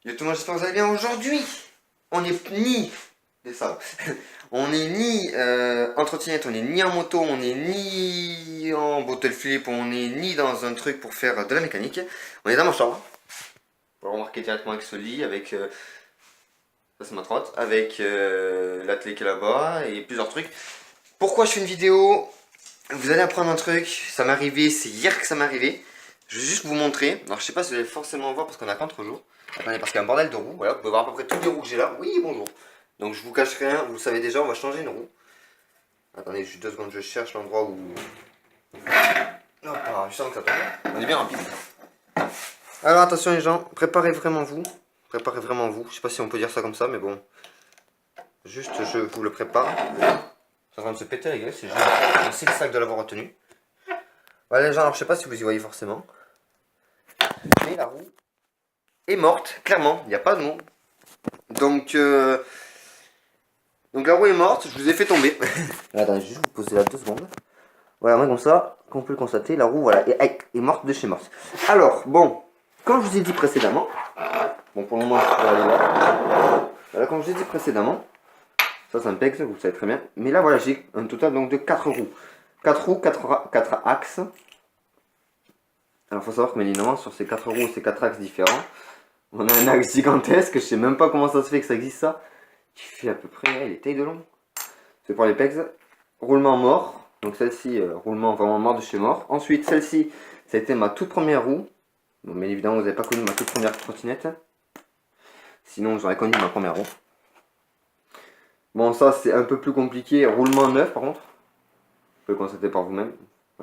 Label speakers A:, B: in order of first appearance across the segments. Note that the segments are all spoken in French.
A: Yo tout le monde, j'espère que vous allez bien. Aujourd'hui, on n'est ni des sables. On n'est ni en trottinette, on n'est ni en moto, on n'est ni en bottle flip, on n'est ni dans un truc pour faire de la mécanique. On est dans ma chambre. Vous le remarquer directement avec ce lit, avec ça c'est ma trotte, avec la télé qui est là-bas et plusieurs trucs. Pourquoi je fais une vidéo? Vous allez apprendre un truc, ça m'est arrivé, c'est hier que ça m'est arrivé. Je vais juste vous montrer. Alors je sais pas si vous allez forcément voir parce qu'on a qu'entre jours. Attendez, parce qu'il y a un bordel de roues. Voilà, vous pouvez voir à peu près tous les roues que j'ai là. Oui, bonjour. Donc je vous cache rien, vous le savez déjà, on va changer une roue. Attendez, juste 2 secondes, je cherche l'endroit où. Non, pas, je sens que ça tombe. On est bien rapide. Alors attention les gens, préparez vraiment vous. Préparez vraiment vous. Je sais pas si on peut dire ça comme ça, mais bon. Juste, je vous le prépare. C'est en train de se péter la gueule, c'est juste. Merci le sac de l'avoir retenu. Voilà les gens, alors je sais pas si vous y voyez forcément. Mais la roue est morte, clairement, il n'y a pas de mot. Donc, donc la roue est morte, je vous ai fait tomber. Attendez, juste vous poser là 2 secondes. Voilà, moi comme ça, comme on peut le constater, la roue voilà, est morte de chez morte. Alors, bon, comme je vous ai dit précédemment, bon pour le moment je vais aller là. Voilà, comme je vous ai dit précédemment, ça c'est un PEX, vous le savez très bien. Mais là voilà, j'ai un total donc de 4 roues. 4 roues, 4 axes. Alors il faut savoir que évidemment sur ces 4 roues et ces 4 axes différents, on a un axe gigantesque, je sais même pas comment ça se fait que ça existe ça. Qui fait à peu près les tailles de long. C'est pour les pegs. Roulement mort. Donc celle-ci, roulement vraiment mort de chez mort. Ensuite, celle-ci, ça a été ma toute première roue. Bon, bien évidemment, vous n'avez pas connu ma toute première trottinette. Sinon, vous aurez connu ma première roue. Bon, ça, c'est un peu plus compliqué. Roulement neuf, par contre. Vous pouvez le constater par vous-même.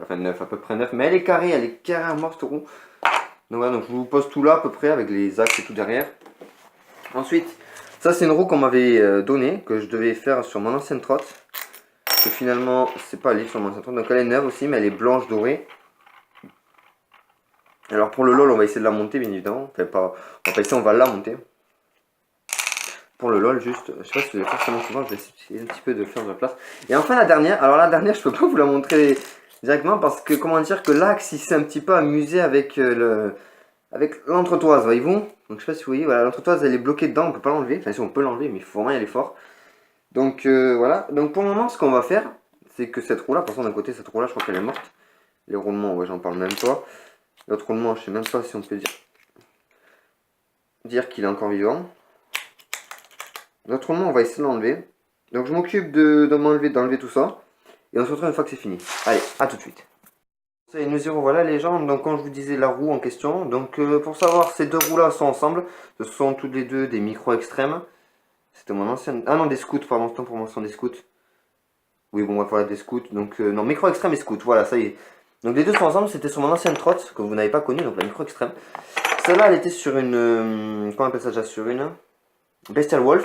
A: Enfin, neuf, à peu près neuf. Mais elle est carrée morte, cette roue. Donc voilà, donc je vous pose tout là, à peu près, avec les axes et tout derrière. Ensuite, ça, c'est une roue qu'on m'avait donnée, que je devais faire sur mon ancienne trotte. Que finalement, c'est pas elle sur mon ancienne trotte. Donc elle est neuve aussi, mais elle est blanche dorée. Alors pour le LOL, on va essayer de la monter, bien évidemment. Enfin, pas, on va pas essayer, on va la monter. Pour le LOL, juste, je sais pas si vous allez forcément souvent, je vais essayer un petit peu de faire de la place. Et enfin la dernière, alors la dernière, je peux pas vous la montrer directement parce que, comment dire, que l'axe, il s'est un petit peu amusé avec avec l'entretoise, voyez-vous. Donc je sais pas si vous voyez, voilà, l'entretoise, elle est bloquée dedans, on peut pas l'enlever. Enfin si, on peut l'enlever, mais il faut vraiment y aller fort. Donc voilà, donc pour le moment, ce qu'on va faire, c'est que cette roue-là, de toute façon d'un côté, cette roue-là, je crois qu'elle est morte. Les roulements, ouais, j'en parle même pas. L'autre roulement, je sais même pas si on peut dire qu'il est encore vivant. L'autre roulement, on va essayer de l'enlever. Donc je m'occupe d'enlever tout ça. Et on se retrouve une fois que c'est fini. Allez, à tout de suite. Et nous y revoilà les gens, donc comme je vous disais la roue en question, donc pour savoir ces deux roues là sont ensemble, ce sont toutes les deux des micro extrêmes. C'était mon ancienne, ah non des scouts, pardon, c'est pour mention des scouts. Oui bon bref voilà des scouts, donc non micro extrême et scout, voilà ça y est. Donc les deux sont ensemble, c'était sur mon ancienne trotte, que vous n'avez pas connue, donc la micro extrême. Celle-là elle était sur une, comment on appelle ça déjà, sur une Bestial Wolf,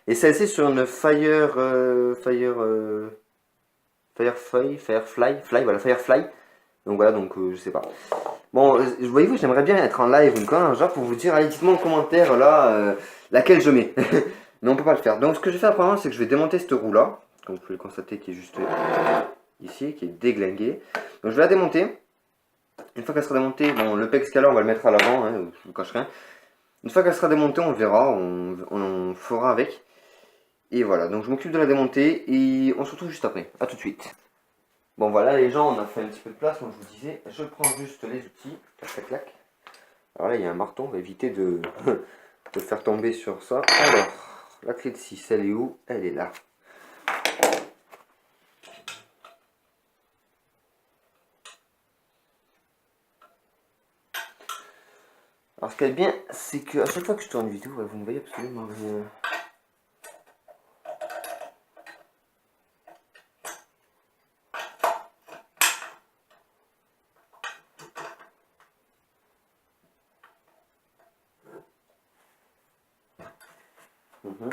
A: et celle-ci sur une Firefly, donc voilà, donc je sais pas. Bon, voyez-vous, j'aimerais bien être en live une connerie, genre pour vous dire, allez, dites-moi en commentaire là, laquelle je mets. Mais on peut pas le faire. Donc ce que je vais faire premièrement, c'est que je vais démonter cette roue là, comme vous pouvez le constater, qui est juste ici, qui est déglinguée. Donc je vais la démonter. Une fois qu'elle sera démontée, bon, le PEX Scaler, on va le mettre à l'avant, hein, je vous cache rien. Une fois qu'elle sera démontée, on verra, on fera avec. Et voilà, donc je m'occupe de la démonter et on se retrouve juste après. A tout de suite. Bon voilà les gens, on a fait un petit peu de place, comme je vous disais. Je prends juste les outils. Clac, clac, clac. Alors là, il y a un marteau, on va éviter de, de faire tomber sur ça. Alors, la clé de 6, elle est où? Elle est là. Alors ce qui est bien, c'est que à chaque fois que je tourne une vidéo, vous ne voyez absolument rien. Mhm.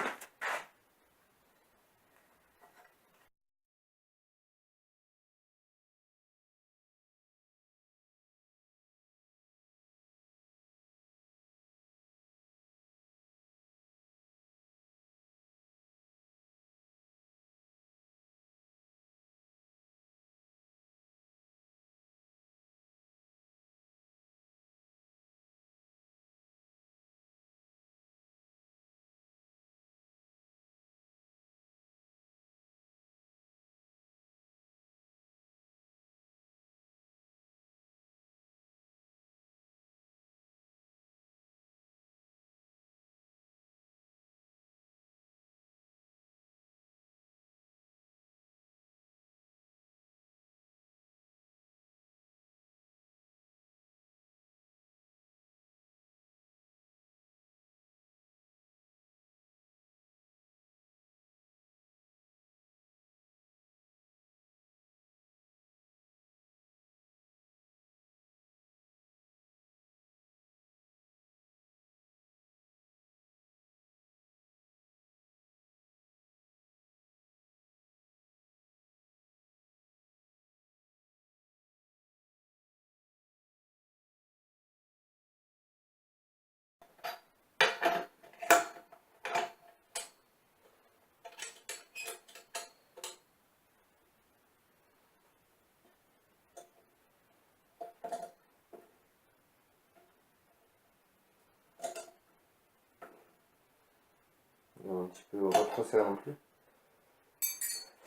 A: Je ne vais pas trop serrer non plus.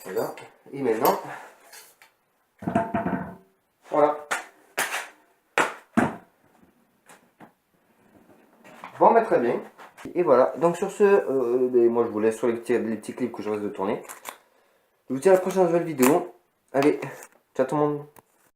A: Voilà. Et maintenant, voilà. Bon, mais très bien. Et voilà. Donc sur ce, moi je vous laisse sur les petits clips que je reste de tourner. Je vous dis à la prochaine nouvelle vidéo. Allez, ciao tout le monde.